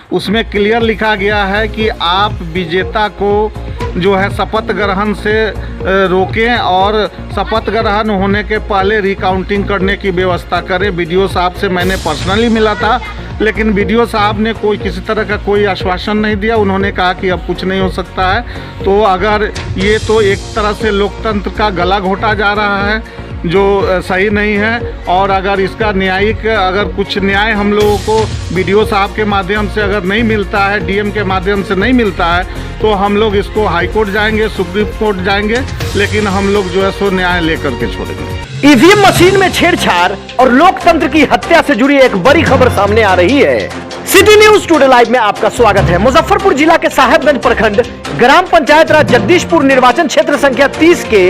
उसमें क्लियर लिखा गया है कि आप विजेता को जो है शपथ ग्रहण से रोकें और शपथ ग्रहण होने के पहले रिकाउंटिंग करने की व्यवस्था करें। बीडीओ साहब से मैंने पर्सनली मिला था, लेकिन बीडीओ साहब ने कोई किसी तरह का कोई आश्वासन नहीं दिया। उन्होंने कहा कि अब कुछ नहीं हो सकता है। तो अगर ये तो एक तरह से लोकतंत्र का गला घोटा जा रहा है, जो सही नहीं है। और अगर इसका न्यायिक अगर कुछ न्याय हम लोगों को बीडीओ साहब के माध्यम से अगर नहीं मिलता है, डीएम के माध्यम से नहीं मिलता है, तो हम लोग इसको हाई कोर्ट जाएंगे, सुप्रीम कोर्ट जाएंगे, लेकिन हम लोग जो है सो न्याय लेकर के छोड़ेंगे। ईवीएम मशीन में छेड़छाड़ और लोकतंत्र की हत्या से जुड़ी एक बड़ी खबर सामने आ रही है। सिटी न्यूज टुडे लाइव में आपका स्वागत है। मुजफ्फरपुर जिला के साहेबगंज प्रखंड ग्राम पंचायत राज जगदीशपुर निर्वाचन क्षेत्र संख्या 30 के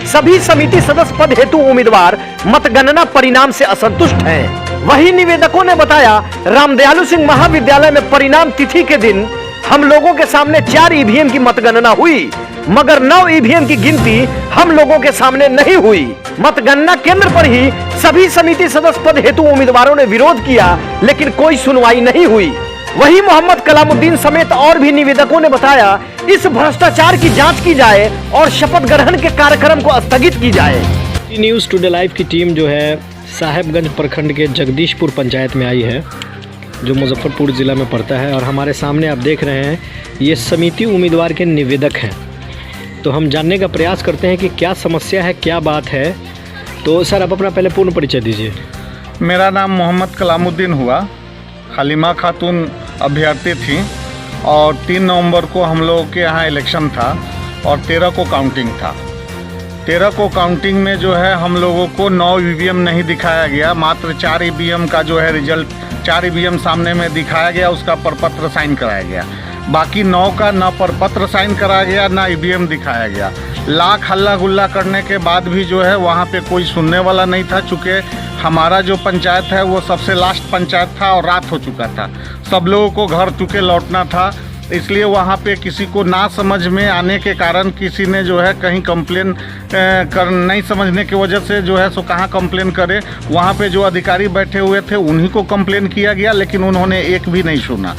सभी समिति सदस्य पद हेतु उम्मीदवार मतगणना परिणाम से असंतुष्ट हैं। वहीं निवेदकों ने बताया, रामदयालु सिंह महाविद्यालय में परिणाम तिथि के दिन हम लोगों के सामने 4 ईवीएम की मतगणना हुई, मगर 9 ईवीएम की गिनती हम लोगों के सामने नहीं हुई। मतगणना केंद्र पर ही सभी समिति सदस्य पद हेतु उम्मीदवारों ने विरोध किया, लेकिन कोई सुनवाई नहीं हुई। वहीं मोहम्मद कलामुद्दीन समेत और भी निवेदकों ने बताया, इस भ्रष्टाचार की जांच की जाए और शपथ ग्रहण के कार्यक्रम को स्थगित की जाए। न्यूज़ टुडे लाइव की टीम जो है साहेबगंज प्रखंड के जगदीशपुर पंचायत में आई है, जो मुजफ्फरपुर ज़िला में पड़ता है। और हमारे सामने आप देख रहे हैं, ये समिति उम्मीदवार के निवेदक हैं। तो हम जानने का प्रयास करते हैं कि क्या समस्या है, क्या बात है। तो सर, आप अपना पहले पूर्ण परिचय दीजिए। मेरा नाम मोहम्मद कलामुद्दीन हुआ। हलीमा खातून अभ्यर्थी थी और 3 नवंबर को हम लोगों के यहाँ इलेक्शन था और 13 को काउंटिंग था। 13 को काउंटिंग में जो है हम लोगों को 9 ईवीएम नहीं दिखाया गया, मात्र 4 ईवीएम का जो है रिजल्ट 4 ईवीएम सामने में दिखाया गया, उसका प्रपत्र साइन कराया गया। बाकी 9 का ना प्रपत्र साइन कराया गया, ना ईवीएम दिखाया गया। लाख हल्ला गुल्ला करने के बाद भी जो है वहाँ पे कोई सुनने वाला नहीं था। चूँकि हमारा जो पंचायत है वो सबसे लास्ट पंचायत था और रात हो चुका था, सब लोगों को घर चुके लौटना था, इसलिए वहाँ पे किसी को ना समझ में आने के कारण किसी ने जो है कहीं कंप्लेन कर नहीं समझने की वजह से जो है सो कहाँ कंप्लेन करे। वहाँ पे जो अधिकारी बैठे हुए थे उन्हीं को कंप्लेन किया गया, लेकिन उन्होंने एक भी नहीं सुना।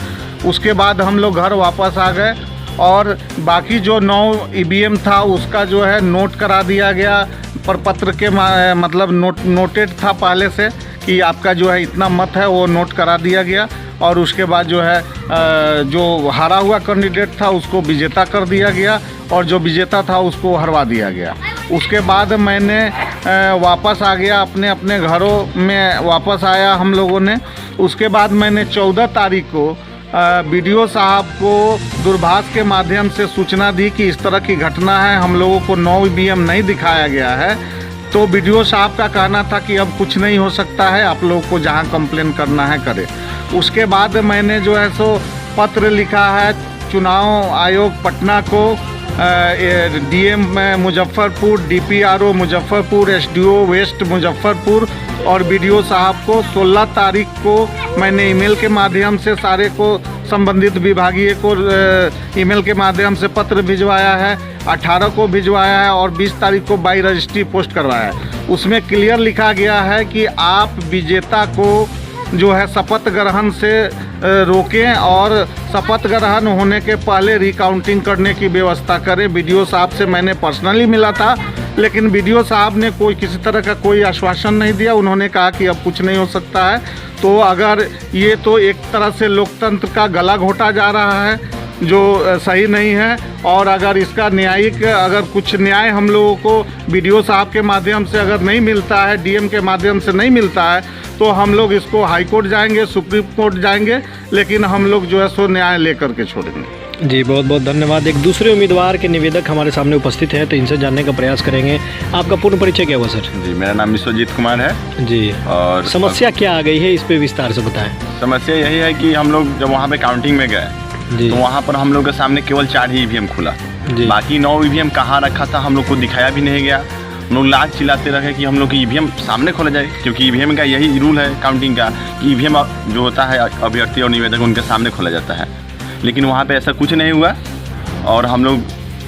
उसके बाद हम लोग घर वापस आ गए और बाकी जो 9 ईवीएम था उसका जो है नोट करा दिया गया। प्रपत्र के मतलब नोटेड था पहले से कि आपका जो है इतना मत है, वो नोट करा दिया गया। और उसके बाद जो है जो हारा हुआ कैंडिडेट था उसको विजेता कर दिया गया और जो विजेता था उसको हरवा दिया गया। उसके बाद मैंने वापस आ गया, अपने अपने घरों में वापस आया हम लोगों ने। उसके बाद मैंने 14 तारीख को बीडीओ साहब को दूरभाष के माध्यम से सूचना दी कि इस तरह की घटना है, हम लोगों को 9 ईवीएम नहीं दिखाया गया है। तो बीडीओ साहब का कहना था कि अब कुछ नहीं हो सकता है, आप लोगों को जहां कंप्लेन करना है करें। उसके बाद मैंने जो है सो पत्र लिखा है चुनाव आयोग पटना को, DM Muzaffarpur, DPRO Muzaffarpur, SDO west Muzaffarpur और बीडीओ साहब को 16 तारीख को मैंने ईमेल के माध्यम से सारे को संबंधित विभागीय को ईमेल के माध्यम से पत्र भिजवाया है। 18 को भिजवाया है और 20 तारीख को बाई रजिस्ट्री पोस्ट करवाया है। उसमें क्लियर लिखा गया है कि आप विजेता को जो है शपथ ग्रहण से रोकें और शपथ ग्रहण होने के पहले रिकाउंटिंग करने की व्यवस्था करें। बीडीओ साहब से मैंने पर्सनली मिला था, लेकिन बीडीओ साहब ने कोई किसी तरह का कोई आश्वासन नहीं दिया। उन्होंने कहा कि अब कुछ नहीं हो सकता है। तो अगर ये तो एक तरह से लोकतंत्र का गला घोटा जा रहा है, जो सही नहीं है। और अगर इसका न्यायिक अगर कुछ न्याय हम लोगों को बीडीओ साहब के माध्यम से अगर नहीं मिलता है, डीएम के माध्यम से नहीं मिलता है, तो हम लोग इसको हाई कोर्ट जाएंगे, सुप्रीम कोर्ट जाएंगे, लेकिन हम लोग जो है सो न्याय लेकर के छोड़ेंगे। जी, बहुत बहुत धन्यवाद। एक दूसरे उम्मीदवार के निवेदक हमारे सामने उपस्थित हैं, तो इनसे जानने का प्रयास करेंगे। आपका पूर्ण परिचय क्या हुआ सर? जी, मेरा नाम विश्वजीत कुमार है जी। और समस्या क्या आ गई है, इस पे विस्तार से बताएं। समस्या यही है कि हम लोग जब वहाँ पे काउंटिंग में गए तो वहाँ पर हम लोग के सामने केवल 4 ही ईवीएम खुला, बाकी 9 ईवीएम कहाँ रखा था हम लोग को दिखाया भी नहीं गया। हम लोग लाख चिल्लाते रहे कि हम लोग की ईवीएम सामने खोला जाए, क्योंकि ईवीएम का यही रूल है काउंटिंग का कि ईवीएम जो होता है अभ्यर्थी और निवेदक उनके सामने खोला जाता है। लेकिन वहाँ पे ऐसा कुछ नहीं हुआ और हम लोग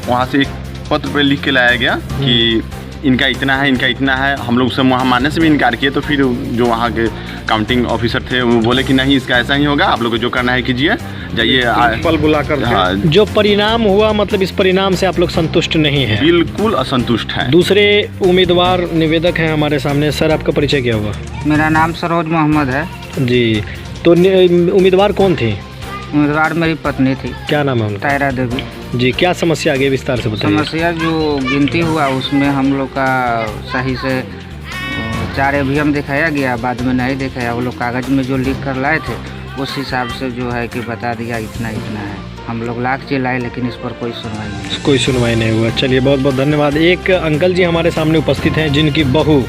वहाँ से एक पत्र पे लिख के लाया गया कि इनका इतना है, इनका इतना है। हम लोग उससे वहाँ मानने से भी इनकार किए, तो फिर जो वहाँ के काउंटिंग ऑफिसर थे वो बोले कि नहीं, इसका ऐसा ही होगा, आप लोग को जो करना है कीजिए, जाइए प्रिंसिपल बुला कर हाँ, जो परिणाम हुआ, मतलब इस परिणाम से आप लोग संतुष्ट नहीं हैं? बिल्कुल असंतुष्ट हैं। दूसरे उम्मीदवार निवेदक हैं हमारे सामने। सर, आपका परिचय क्या हुआ? मेरा नाम सरोज मोहम्मद है। जी, तो उम्मीदवार कौन थी? उम्मीदवार मेरी पत्नी थी। क्या नाम है उनका? तायरा देवी। जी, क्या समस्या आगे विस्तार से बताइए। समस्या जो गिनती हुआ उसमें हम लोग का सही से 4 ईवीएम दिखाया गया, बाद में नहीं दिखाया। वो लोग कागज़ में जो लिख कर लाए थे उस हिसाब से जो है कि बता दिया इतना इतना है। हम लोग लाख चिल्लाए लेकिन इस पर कोई सुनवाई नहीं। कोई सुनवाई नहीं हुआ। चलिए, बहुत बहुत धन्यवाद। एक अंकल जी हमारे सामने उपस्थित हैं जिनकी बहू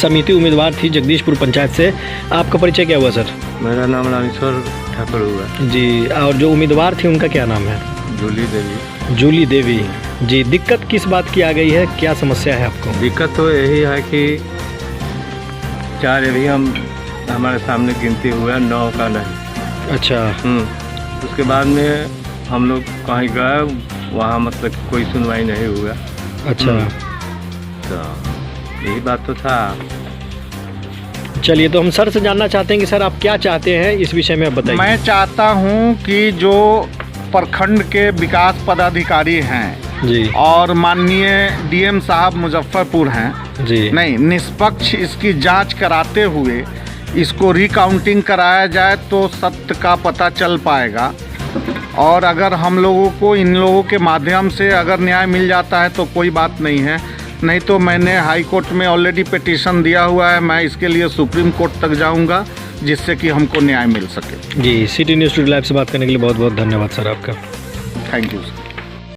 समिति उम्मीदवार थी जगदीशपुर पंचायत से। आपका परिचय क्या हुआ सर? मेरा नाम रामेश्वर ठाकुर हुआ। जी, और जो उम्मीदवार थी उनका क्या नाम है? जूली देवी। जूली देवी। जी, दिक्कत किस बात की आ गई है, क्या समस्या है आपको? दिक्कत तो यही है कि 4 ईवीएम हमारे सामने गिनती हुआ, 9 का नहीं। अच्छा। उसके बाद में हम लोग कहीं गए, वहाँ मतलब कोई सुनवाई नहीं हुआ। अच्छा। तो यही बात तो था। चलिए, तो हम सर से जानना चाहते हैं कि सर आप क्या चाहते हैं इस विषय में, आप बताइए। मैं चाहता हूं कि जो प्रखंड के विकास पदाधिकारी हैं जी और माननीय डीएम साहब मुजफ्फरपुर हैं, जी, नहीं, निष्पक्ष इसकी जांच कराते हुए इसको रिकाउंटिंग कराया जाए तो सत्य का पता चल पाएगा। और अगर हम लोगों को इन लोगों के माध्यम से अगर न्याय मिल जाता है तो कोई बात नहीं है, नहीं तो मैंने हाई कोर्ट में ऑलरेडी पिटीशन दिया हुआ है। मैं इसके लिए सुप्रीम कोर्ट तक जाऊंगा जिससे कि हमको न्याय मिल सके। जी। सिटी न्यूज़ स्टूडियो लाइव से बात करने के लिए बहुत बहुत धन्यवाद सर आपका। Thank you sir.